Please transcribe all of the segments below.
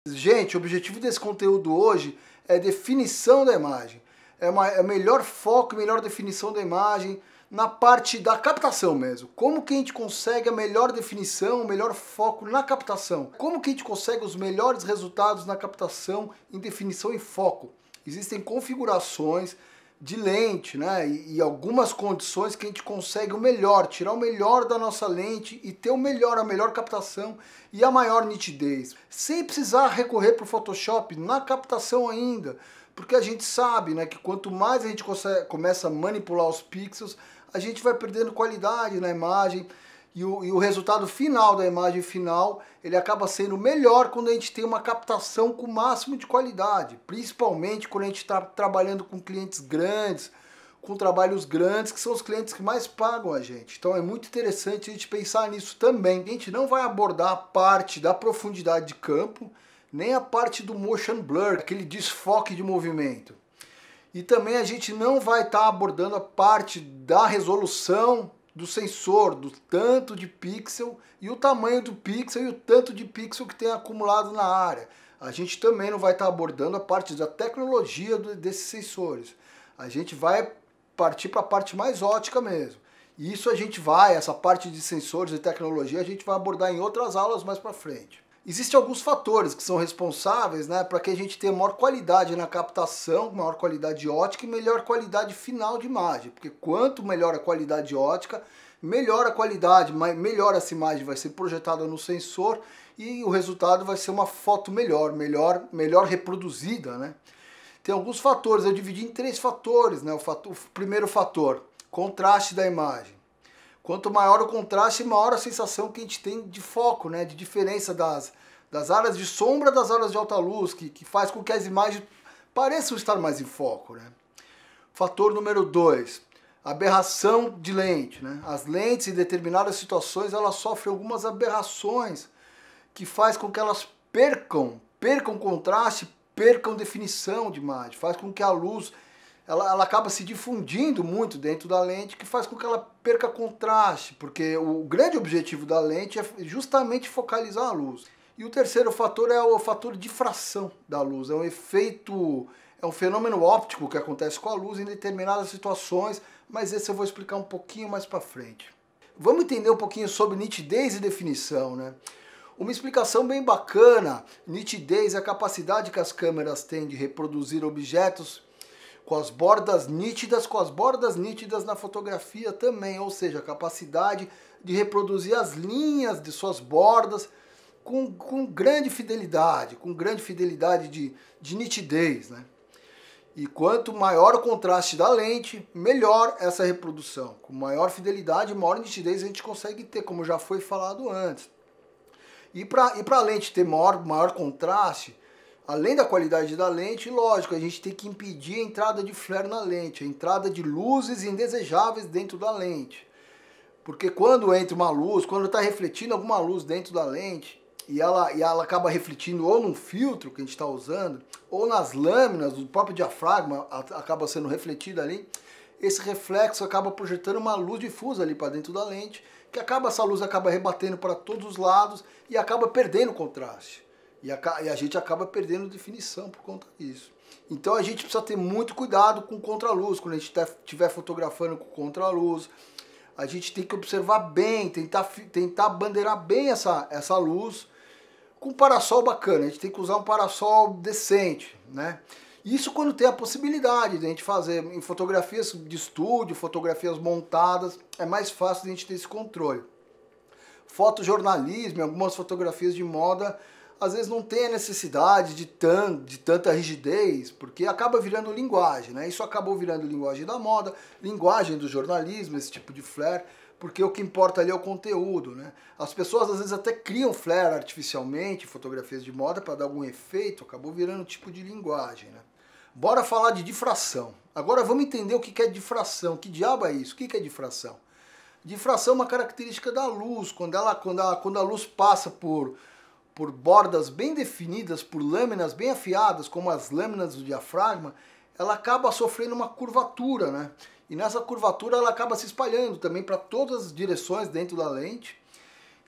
Gente, o objetivo desse conteúdo hoje é definição da imagem. É o melhor foco, melhor definição da imagem na parte da captação mesmo. Como que a gente consegue a melhor definição, o melhor foco na captação? Como que a gente consegue os melhores resultados na captação em definição e foco? Existem configurações de lente, né? E algumas condições que a gente consegue o melhor, tirar o melhor da nossa lente e ter a melhor captação e a maior nitidez, sem precisar recorrer para o Photoshop na captação ainda, porque a gente sabe, né, que quanto mais a gente começa a manipular os pixels, a gente vai perdendo qualidade na imagem e o resultado final da imagem final, ele acaba sendo melhor quando a gente tem uma captação com o máximo de qualidade, principalmente quando a gente está trabalhando com clientes grandes, com trabalhos grandes, que são os clientes que mais pagam a gente. Então é muito interessante a gente pensar nisso também. A gente não vai abordar a parte da profundidade de campo, nem a parte do motion blur, aquele desfoque de movimento. E também a gente não vai estar abordando a parte da resolução do sensor, do tanto de pixel e o tamanho do pixel e o tanto de pixel que tem acumulado na área. A gente também não vai estar abordando a parte da tecnologia desses sensores. A gente vai partir para a parte mais ótica mesmo. E isso essa parte de sensores e tecnologia, a gente vai abordar em outras aulas mais para frente. Existem alguns fatores que são responsáveis, né, para que a gente tenha maior qualidade na captação, maior qualidade ótica e melhor qualidade final de imagem. Porque quanto melhor a qualidade ótica, melhor a qualidade, melhor essa imagem vai ser projetada no sensor e o resultado vai ser uma foto melhor reproduzida, né? Tem alguns fatores, eu dividi em 3 fatores, né? O primeiro fator, contraste da imagem. Quanto maior o contraste, maior a sensação que a gente tem de foco, né? De diferença das áreas de sombra das áreas de alta luz, que faz com que as imagens pareçam estar mais em foco, né? Fator número 2, aberração de lente, né? As lentes em determinadas situações elas sofrem algumas aberrações que faz com que elas percam contraste, percam definição de imagem, faz com que a luz ela acaba se difundindo muito dentro da lente, que faz com que ela perca contraste, porque o grande objetivo da lente é justamente focalizar a luz. E o terceiro fator é o fator de difração da luz, é um fenômeno óptico que acontece com a luz em determinadas situações, mas esse eu vou explicar um pouquinho mais para frente. Vamos entender um pouquinho sobre nitidez e definição, né? Uma explicação bem bacana, nitidez é a capacidade que as câmeras têm de reproduzir objetos com as bordas nítidas na fotografia também, ou seja, a capacidade de reproduzir as linhas de suas bordas com grande fidelidade de nitidez, né? E quanto maior o contraste da lente, melhor essa reprodução. Com maior fidelidade, maior nitidez a gente consegue ter, como já foi falado antes. E para a lente ter maior contraste, além da qualidade da lente, lógico, a gente tem que impedir a entrada de flare na lente, a entrada de luzes indesejáveis dentro da lente. Porque quando entra uma luz, quando está refletindo alguma luz dentro da lente, e ela acaba refletindo ou num filtro que a gente está usando, ou nas lâminas do próprio diafragma, acaba sendo refletida ali, esse reflexo acaba projetando uma luz difusa ali para dentro da lente, que essa luz acaba rebatendo para todos os lados e acaba perdendo o contraste. E a gente acaba perdendo definição por conta disso. Então a gente precisa ter muito cuidado com contraluz. Quando a gente estiver fotografando com contraluz, a gente tem que observar bem, tentar bandeirar bem essa luz com um parasol bacana. A gente tem que usar um parasol decente, né? Isso quando tem a possibilidade de a gente fazer em fotografias de estúdio, fotografias montadas, é mais fácil de a gente ter esse controle. Fotojornalismo, algumas fotografias de moda, às vezes não tem a necessidade de tanta rigidez, porque acaba virando linguagem, né? Isso acabou virando linguagem da moda, linguagem do jornalismo, esse tipo de flare, porque o que importa ali é o conteúdo, né? As pessoas às vezes até criam flare artificialmente, fotografias de moda, para dar algum efeito, acabou virando um tipo de linguagem, né? Bora falar de difração. Agora vamos entender o que é difração. Que diabo é isso? O que é difração? Difração é uma característica da luz, quando a luz passa por bordas bem definidas, por lâminas bem afiadas, como as lâminas do diafragma, ela acaba sofrendo uma curvatura, né? E nessa curvatura ela acaba se espalhando também para todas as direções dentro da lente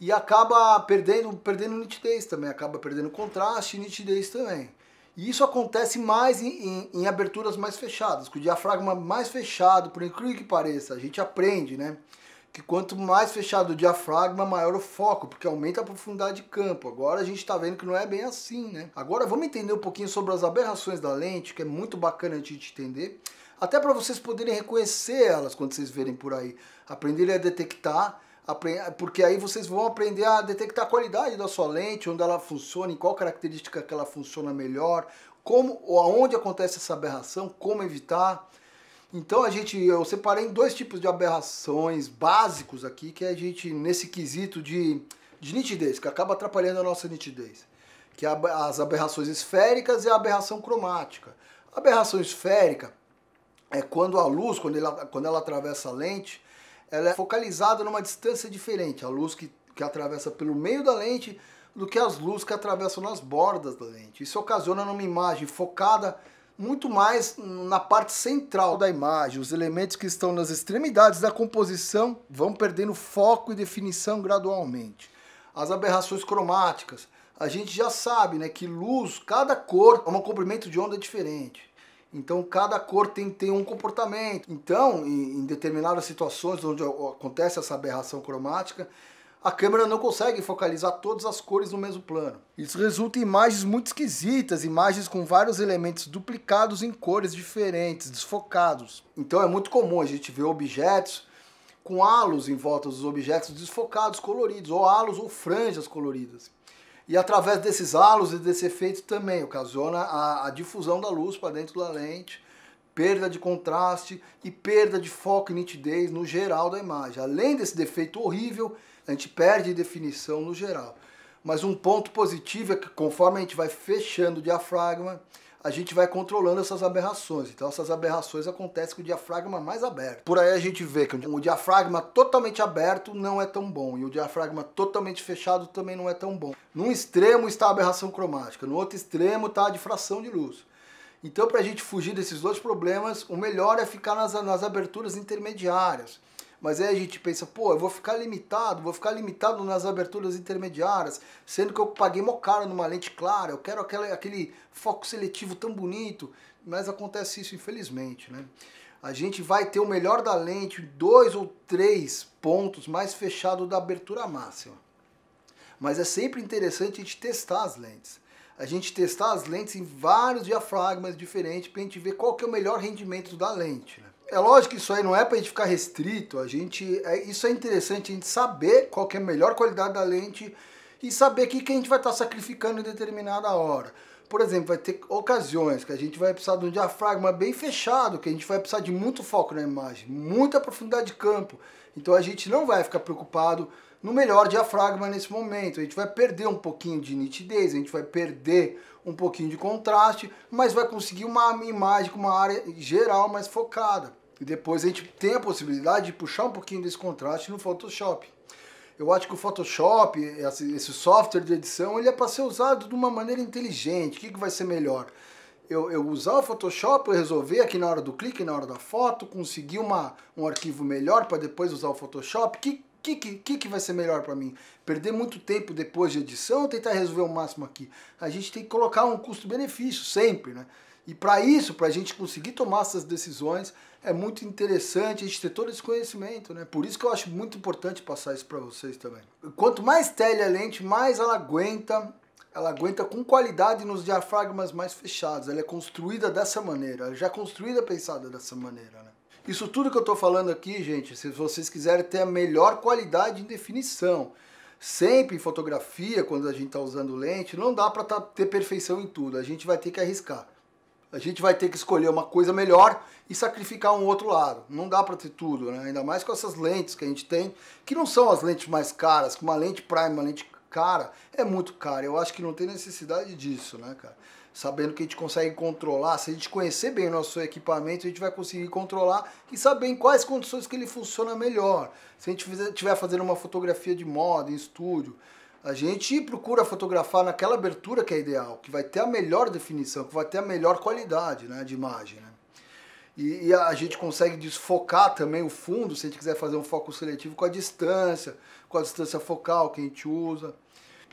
e acaba perdendo nitidez também, acaba perdendo contraste e nitidez também. E isso acontece mais em aberturas mais fechadas, com o diafragma mais fechado, por incrível que pareça, a gente aprende, né? Que quanto mais fechado o diafragma, maior o foco, porque aumenta a profundidade de campo. Agora a gente está vendo que não é bem assim, né? Agora vamos entender um pouquinho sobre as aberrações da lente, que é muito bacana a gente entender, até para vocês poderem reconhecer elas quando vocês verem por aí, aprenderem a detectar, porque aí vocês vão aprender a detectar a qualidade da sua lente, onde ela funciona, em qual característica que ela funciona melhor, como ou aonde acontece essa aberração, como evitar. Então eu separei em dois tipos de aberrações básicos aqui, que a gente, nesse quesito de nitidez, que acaba atrapalhando a nossa nitidez, que é as aberrações esféricas e a aberração cromática. A aberração esférica é quando a luz, quando ela atravessa a lente, ela é focalizada numa distância diferente, a luz que atravessa pelo meio da lente do que as luzes que atravessam nas bordas da lente. Isso ocasiona numa imagem focada muito mais na parte central da imagem. Os elementos que estão nas extremidades da composição vão perdendo foco e definição gradualmente. As aberrações cromáticas, a gente já sabe, né, que luz, cada cor é um comprimento de onda diferente. Então cada cor tem um comportamento. Então, em determinadas situações onde acontece essa aberração cromática, a câmera não consegue focalizar todas as cores no mesmo plano. Isso resulta em imagens muito esquisitas, imagens com vários elementos duplicados em cores diferentes, desfocados. Então é muito comum a gente ver objetos com halos em volta dos objetos desfocados, coloridos, ou halos ou franjas coloridas. E através desses halos e desse efeito também ocasiona a difusão da luz para dentro da lente, perda de contraste e perda de foco e nitidez no geral da imagem. Além desse defeito horrível, a gente perde definição no geral. Mas um ponto positivo é que conforme a gente vai fechando o diafragma, a gente vai controlando essas aberrações. Então essas aberrações acontecem com o diafragma mais aberto. Por aí a gente vê que o diafragma totalmente aberto não é tão bom, e o diafragma totalmente fechado também não é tão bom. Num extremo está a aberração cromática, no outro extremo está a difração de luz. Então para a gente fugir desses dois problemas, o melhor é ficar nas aberturas intermediárias. Mas aí a gente pensa, pô, eu vou ficar limitado nas aberturas intermediárias, sendo que eu paguei mó caro numa lente clara, eu quero aquele foco seletivo tão bonito, mas acontece isso infelizmente, né? A gente vai ter o melhor da lente, 2 ou 3 pontos mais fechado da abertura máxima. Mas é sempre interessante a gente testar as lentes. A gente testar as lentes em vários diafragmas diferentes para a gente ver qual que é o melhor rendimento da lente, né? É lógico que isso aí não é para a gente ficar restrito, isso é interessante a gente saber qual que é a melhor qualidade da lente e saber o que a gente vai estar sacrificando em determinada hora. Por exemplo, vai ter ocasiões que a gente vai precisar de um diafragma bem fechado, que a gente vai precisar de muito foco na imagem, muita profundidade de campo. Então a gente não vai ficar preocupado no melhor diafragma nesse momento. A gente vai perder um pouquinho de nitidez, a gente vai perder um pouquinho de contraste, mas vai conseguir uma imagem com uma área geral mais focada. E depois a gente tem a possibilidade de puxar um pouquinho desse contraste no Photoshop. Eu acho que o Photoshop, esse software de edição, ele é para ser usado de uma maneira inteligente. O que vai ser melhor? Eu usar o Photoshop para resolver aqui na hora do clique, na hora da foto, conseguir um arquivo melhor para depois usar o Photoshop? Que vai ser melhor para mim? Perder muito tempo depois de edição ou tentar resolver o máximo aqui? A gente tem que colocar um custo-benefício sempre, né? E para isso, para a gente conseguir tomar essas decisões, é muito interessante a gente ter todo esse conhecimento, né? Por isso que eu acho muito importante passar isso para vocês também. Quanto mais tele a lente, mais ela aguenta com qualidade nos diafragmas mais fechados. Ela é construída dessa maneira, ela já é construída pensada dessa maneira, né? Isso tudo que eu estou falando aqui, gente, se vocês quiserem ter a melhor qualidade em definição, sempre em fotografia, quando a gente está usando lente, não dá para ter perfeição em tudo, a gente vai ter que arriscar. A gente vai ter que escolher uma coisa melhor e sacrificar um outro lado. Não dá para ter tudo, né? Ainda mais com essas lentes que a gente tem, que não são as lentes mais caras, que uma lente prime, uma lente cara, é muito cara. Eu acho que não tem necessidade disso, né, cara? Sabendo que a gente consegue controlar, se a gente conhecer bem o nosso equipamento, a gente vai conseguir controlar e saber em quais condições que ele funciona melhor. Se a gente estiver fazendo uma fotografia de moda, em estúdio, a gente procura fotografar naquela abertura que é ideal, que vai ter a melhor definição, que vai ter a melhor qualidade, né, de imagem, né? E a gente consegue desfocar também o fundo, se a gente quiser fazer um foco seletivo com a distância focal que a gente usa.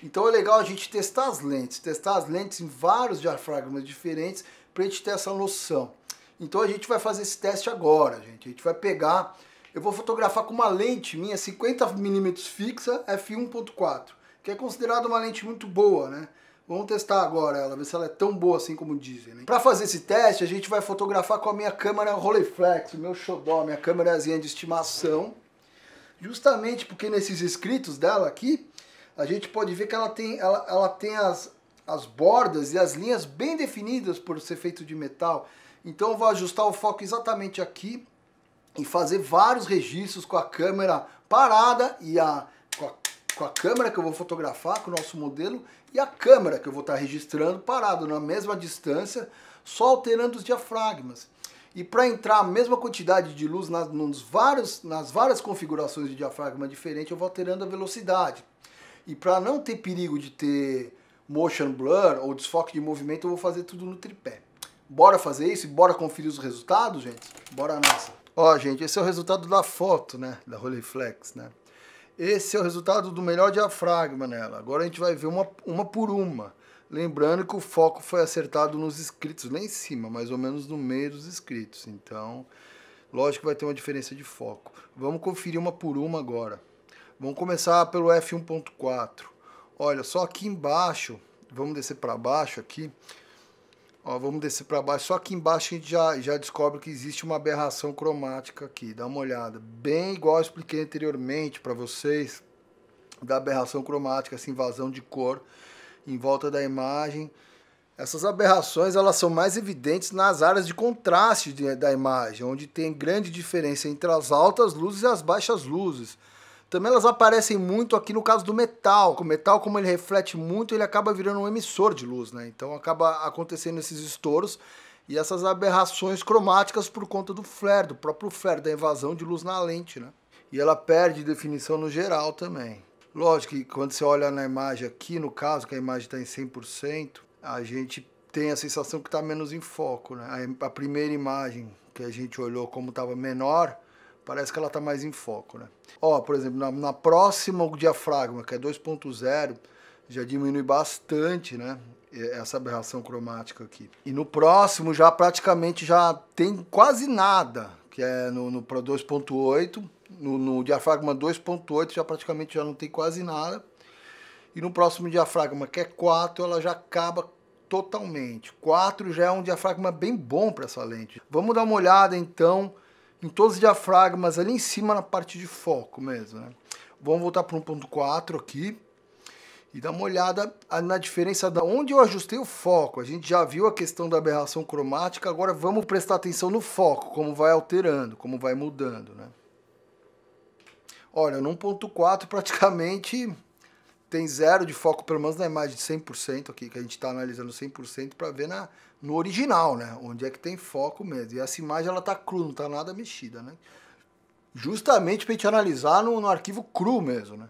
Então é legal a gente testar as lentes em vários diafragmas diferentes para a gente ter essa noção. Então a gente vai fazer esse teste agora, gente. A gente vai pegar, eu vou fotografar com uma lente minha 50mm fixa f1.4, que é considerada uma lente muito boa, né? Vamos testar agora ela, ver se ela é tão boa assim como dizem, né? Para fazer esse teste, a gente vai fotografar com a minha câmera Rolleiflex, o meu xodó, minha câmerazinha de estimação. Justamente porque nesses escritos dela aqui, a gente pode ver que ela tem as bordas e as linhas bem definidas por ser feito de metal. Então eu vou ajustar o foco exatamente aqui e fazer vários registros com a câmera parada e com a câmera que eu vou fotografar, com o nosso modelo, e a câmera que eu vou estar registrando parado na mesma distância, só alterando os diafragmas. E para entrar a mesma quantidade de luz nas várias configurações de diafragma diferente, eu vou alterando a velocidade. E para não ter perigo de ter motion blur ou desfoque de movimento, eu vou fazer tudo no tripé. Bora fazer isso e bora conferir os resultados, gente? Bora nessa. Ó, gente, esse é o resultado da foto, né? Da Rolleiflex, né? Esse é o resultado do melhor diafragma nela. Agora a gente vai ver uma por uma. Lembrando que o foco foi acertado nos escritos, lá em cima, mais ou menos no meio dos escritos. Então, lógico que vai ter uma diferença de foco. Vamos conferir uma por uma agora. Vamos começar pelo f1.4. Olha, só aqui embaixo, vamos descer para baixo aqui. Ó, vamos descer para baixo, só aqui embaixo a gente já descobre que existe uma aberração cromática aqui. Dá uma olhada, bem igual eu expliquei anteriormente para vocês, da aberração cromática, essa invasão de cor em volta da imagem. Essas aberrações elas são mais evidentes nas áreas de contraste da imagem, onde tem grande diferença entre as altas luzes e as baixas luzes. Também elas aparecem muito aqui no caso do metal. O metal, como ele reflete muito, ele acaba virando um emissor de luz, né? Então acaba acontecendo esses estouros e essas aberrações cromáticas por conta do flare, do próprio flare, da invasão de luz na lente, né? E ela perde definição no geral também. Lógico que quando você olha na imagem aqui, no caso, que a imagem está em 100%, a gente tem a sensação que está menos em foco, né? A primeira imagem que a gente olhou como estava menor, parece que ela está mais em foco, né? Ó, por exemplo, na próxima o diafragma, que é 2.0, já diminui bastante, né? Essa aberração cromática aqui. E no próximo já praticamente já tem quase nada, que é no 2.8, no diafragma 2.8 já praticamente já não tem quase nada. E no próximo diafragma, que é 4, ela já acaba totalmente. 4 já é um diafragma bem bom para essa lente. Vamos dar uma olhada então em todos os diafragmas ali em cima na parte de foco mesmo, né? Vamos voltar para 1.4 aqui e dar uma olhada na diferença de onde eu ajustei o foco. A gente já viu a questão da aberração cromática, agora vamos prestar atenção no foco, como vai alterando, como vai mudando, né? Olha, no 1.4 praticamente tem zero de foco, pelo menos na imagem de 100% aqui, que a gente está analisando 100% para ver no original, né? Onde é que tem foco mesmo. E essa imagem ela tá crua, não tá nada mexida, né? Justamente para a gente analisar no arquivo cru mesmo, né?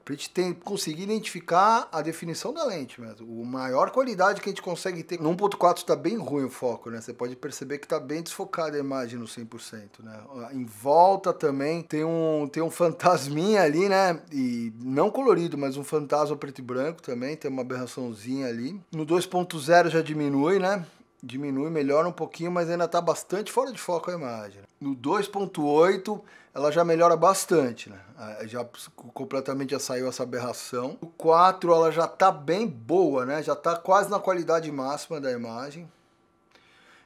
Para a gente conseguir identificar a definição da lente mesmo. A maior qualidade que a gente consegue ter. No 1.4 está bem ruim o foco, né? Você pode perceber que está bem desfocada a imagem no 100%, né? Em volta também tem um fantasminha ali, né? E não colorido, mas um fantasma preto e branco também. Tem uma aberraçãozinha ali. No 2.0 já diminui, né? Diminui, melhora um pouquinho, mas ainda está bastante fora de foco a imagem. No 2.8 ela já melhora bastante, né? Já completamente já saiu essa aberração. No 4 ela já está bem boa, né? Já está quase na qualidade máxima da imagem.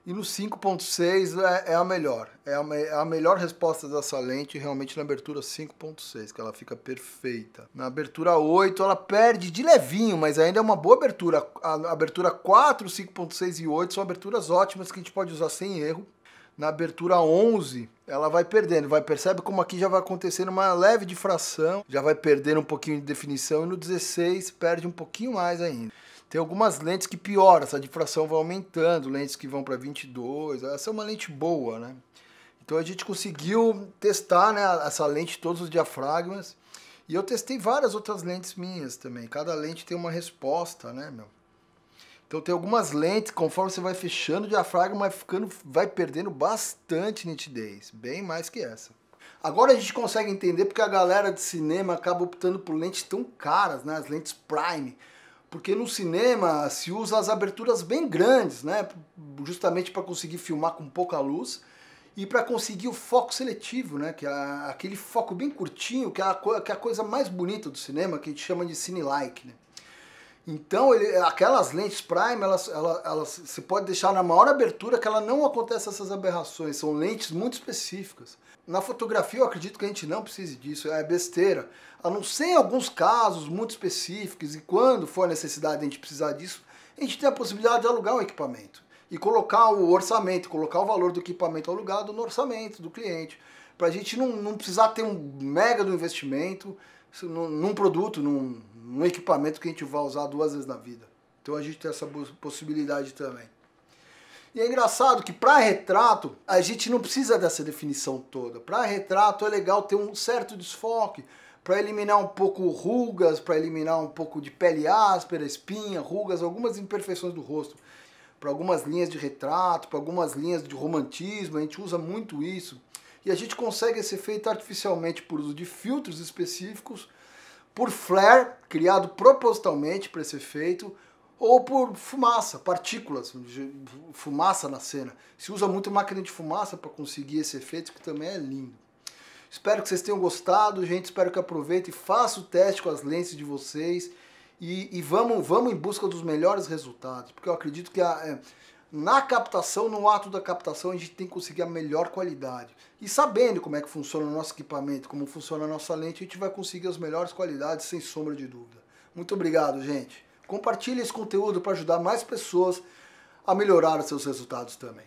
E no 5.6 é a melhor. É a melhor resposta dessa lente realmente na abertura 5.6, que ela fica perfeita. Na abertura 8 ela perde de levinho, mas ainda é uma boa abertura. A abertura 4, 5.6 e 8 são aberturas ótimas que a gente pode usar sem erro. Na abertura 11 ela vai perdendo, percebe como aqui já vai acontecendo uma leve difração, já vai perdendo um pouquinho de definição, e no 16 perde um pouquinho mais ainda. Tem algumas lentes que pioram, essa difração vai aumentando, lentes que vão para 22, essa é uma lente boa, né? Então a gente conseguiu testar, né, essa lente, todos os diafragmas, e eu testei várias outras lentes minhas também, cada lente tem uma resposta, né, meu? Então tem algumas lentes, conforme você vai fechando o diafragma, vai perdendo bastante nitidez, bem mais que essa. Agora a gente consegue entender porque a galera de cinema acaba optando por lentes tão caras, né? As lentes prime. Porque no cinema se usa as aberturas bem grandes, né? Justamente para conseguir filmar com pouca luz e para conseguir o foco seletivo, né? Que é aquele foco bem curtinho, que é a coisa mais bonita do cinema, que a gente chama de cine-like, né? Então, aquelas lentes prime, elas você pode deixar na maior abertura que ela não acontece essas aberrações, são lentes muito específicas. Na fotografia eu acredito que a gente não precise disso, é besteira. A não ser em alguns casos muito específicos e quando for a necessidade de a gente precisar disso, a gente tem a possibilidade de alugar um equipamento e colocar o orçamento, colocar o valor do equipamento alugado no orçamento do cliente, para a gente não precisar ter um mega do investimento num produto, num equipamento que a gente vai usar 2 vezes na vida. Então a gente tem essa possibilidade também. E é engraçado que para retrato a gente não precisa dessa definição toda. Para retrato é legal ter um certo desfoque, para eliminar um pouco rugas, para eliminar um pouco de pele áspera, espinha, rugas, algumas imperfeições do rosto. Para algumas linhas de retrato, para algumas linhas de romantismo, a gente usa muito isso. E a gente consegue esse efeito artificialmente por uso de filtros específicos, por flare, criado propositalmente para esse efeito, ou por fumaça, partículas, fumaça na cena. Se usa muito máquina de fumaça para conseguir esse efeito, que também é lindo. Espero que vocês tenham gostado, gente. Espero que aproveitem, façam o teste com as lentes de vocês e vamos em busca dos melhores resultados, porque eu acredito que na captação, no ato da captação, a gente tem que conseguir a melhor qualidade. E sabendo como é que funciona o nosso equipamento, como funciona a nossa lente, a gente vai conseguir as melhores qualidades, sem sombra de dúvida. Muito obrigado, gente. Compartilhe esse conteúdo para ajudar mais pessoas a melhorar os seus resultados também.